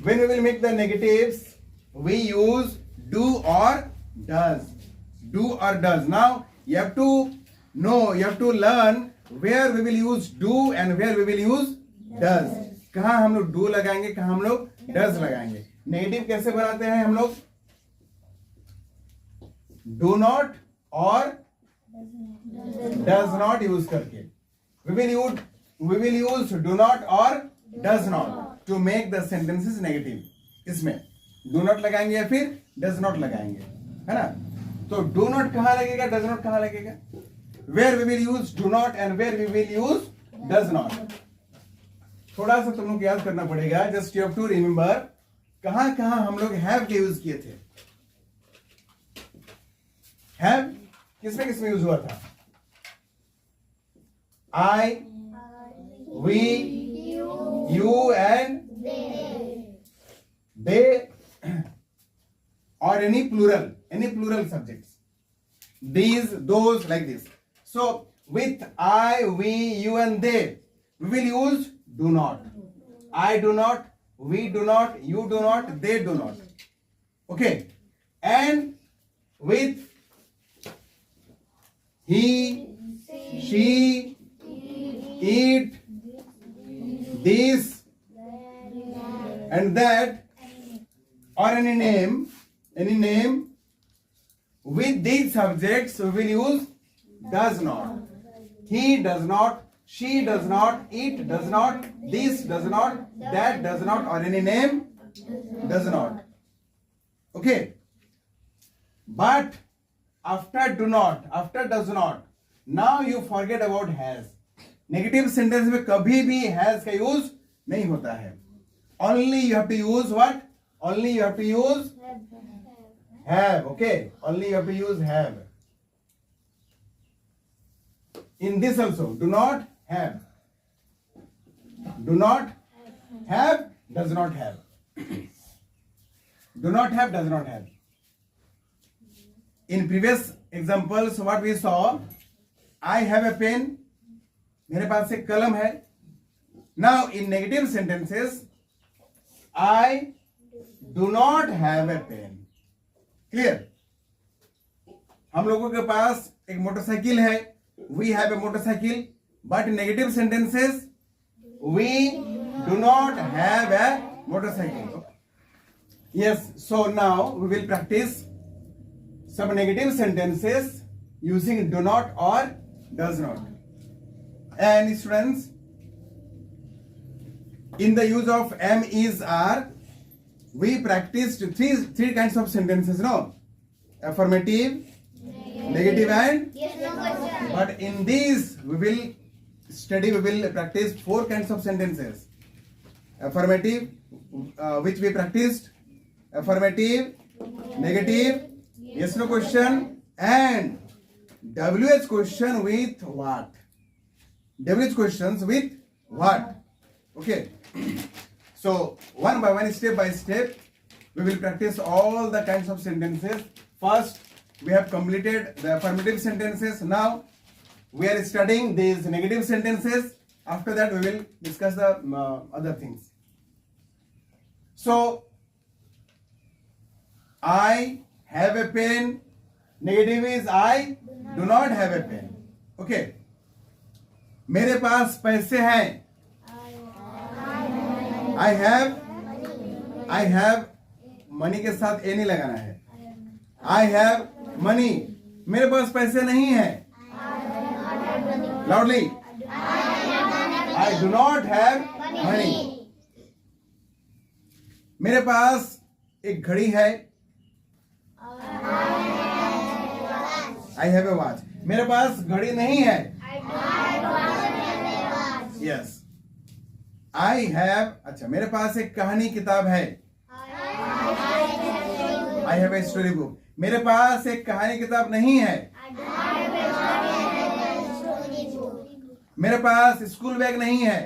When we will make the negatives, we use do or does. Do or does. Now you have to know, you have to learn where we will use do and where we will use does. कहाँ हम लोग do लगाएंगे, कहाँ हम लोग does लगाएंगे. Negative कैसे बनाते हैं हम लोग? Do not और does not यूज करके. We will use do not or does not to make the sentences negative. इसमें do not लगाएंगे या फिर does not लगाएंगे, है ना? तो do not कहाँ लगेगा, does not कहाँ लगेगा? Where we will use do not and where we will use does not. थोड़ा सा तुम लोग याद करना पड़ेगा. Just you have to remember कहाँ कहाँ हम लोग have के यूज किए थे. have किसमें यूज हुआ था? I, we, you and they or any plural subjects. These, those, like this. So with I, we, you and they, we will use do not. I do not, we do not, you do not, they do not. Okay. And with he, she, eat, this and that, or any name, with these subjects we will use does not. He does not, she does not, it does not, this does not, that does not, or any name does not. Okay. But after do not, after does not, now you forget about has. Negative sentence में कभी भी has का use नहीं होता है. Only you have to use what? Only you have to use have. Okay, only you have to use have. In this also do not have, do not have, does not have, do not have, does not have. In previous examples what we saw, I have a pen, मेरे पास एक कलम है. Now in negative sentences, I do not have a pen. Clear? हम लोगों के पास एक मोटरसाइकिल है, we have a motorcycle. But in negative sentences, we do not have a motorcycle. Yes, so now we will practice some negative sentences using do not or does not. And students, in the use of am, is, are, we practiced three kinds of sentences, no? Affirmative, negative and yes, no question. but in these we will practice four kinds of sentences. Affirmative, which we practiced, affirmative, negative, yes no question, and WH question with what? WH questions with what? Okay. So one by one, step by step, we will practice all the kinds of sentences. First, we have completed the affirmative sentences. Now we are studying these negative sentences. After that, we will discuss the other things. So I have a pen. Negative is I do not have a pen. Okay. मेरे पास पैसे हैं. I have money के साथ ए नहीं लगाना है. I have money. मेरे पास पैसे नहीं हैं. Loudly. I do not have money. मेरे पास एक घड़ी है. I have a watch. मेरे पास घड़ी नहीं है. Yes. I have, अच्छा, मेरे पास एक कहानी किताब है. I have a story book. मेरे पास एक कहानी किताब नहीं है. मेरे पास स्कूल बैग नहीं है.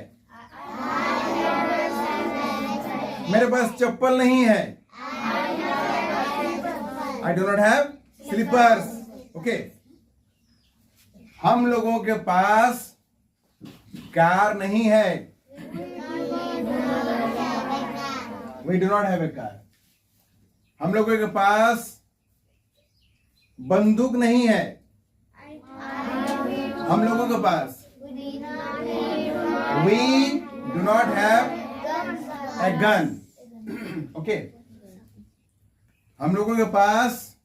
मेरे पास चप्पल नहीं है. I do not have slippers. Okay. हम लोगों के पास कार नहीं है. We do not have a car. हम लोगों के पास बंदूक नहीं है. हम लोगों के पास we do not have a gun. Okay. हम लोगों के पास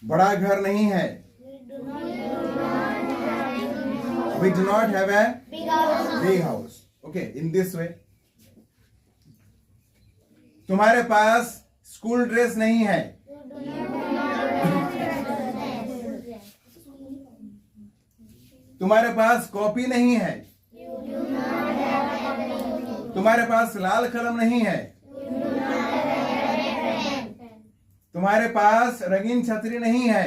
बड़ा घर नहीं है. We do not have a big house. Okay, in this way. तुम्हारे पास स्कूल ड्रेस नहीं है. तुम्हारे पास कॉपी नहीं है. तुम्हारे पास लाल कलम नहीं है. तुम्हारे पास रंगीन छतरी नहीं है.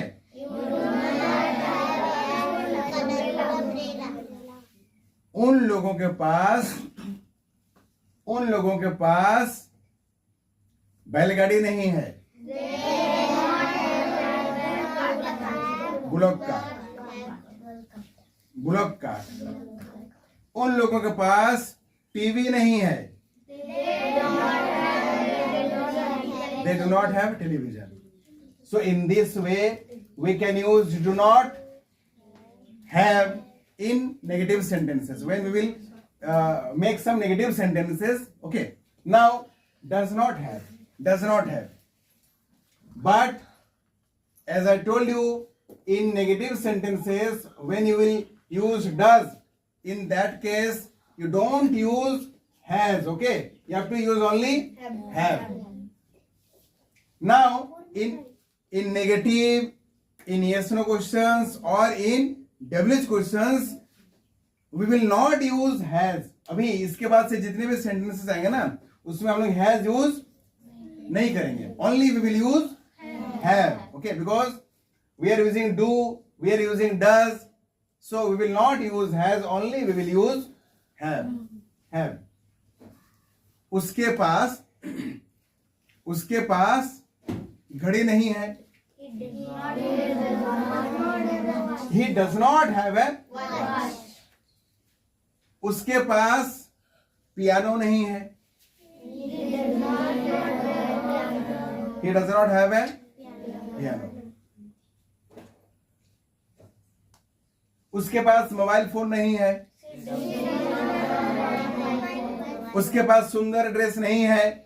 उन लोगों के पास बैलगाड़ी नहीं है. बुलक का. उन लोगों के पास टीवी नहीं है. They do not have television. So in this way we can use do not have in negative sentences when we will make some negative sentences. Okay, now does not have. But as I told you, in negative sentences when you will use does, in that case you don't use has. Okay, you have to use only have. Now in negative, in yes no questions or in WH questions we will not use has. अभी इसके बाद से जितने भी sentences आएंगे ना उसमें हम लोग has use नहीं करेंगे. Only we will use have. Okay, because we are using do, we are using does, so we will not use has, only we will use have. उसके पास घड़ी नहीं है. He does not have a watch. उसके पास piano नहीं है. He does not have a piano. उसके पास mobile phone नहीं है. उसके पास सुंदर ड्रेस नहीं है.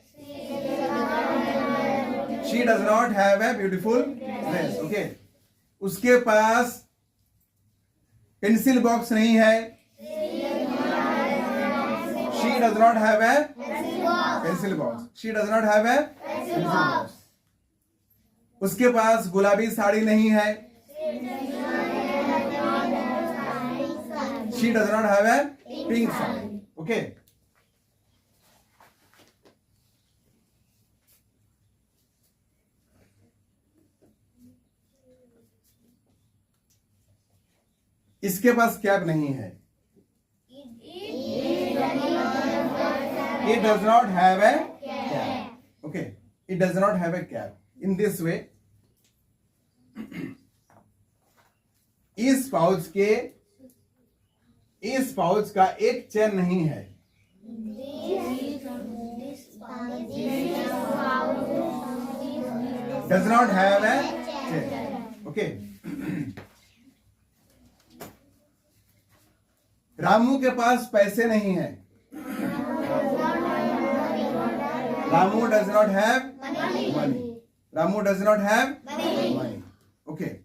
She does not have a beautiful dress. Okay. उसके पास पेंसिल बॉक्स नहीं है. She does not have a pencil box. She does not have a pencil box. उसके पास गुलाबी साड़ी नहीं है. She does not have a pink sari. Okay. इसके पास cap नहीं है. It does not have a cap. Okay. It does not have a cap. In this way, इस pouch का एक चेन नहीं है. Does not have a chain. Okay. Ramu के पास पैसे नहीं है. Ramu does not have money. Ramu does not have money. Okay.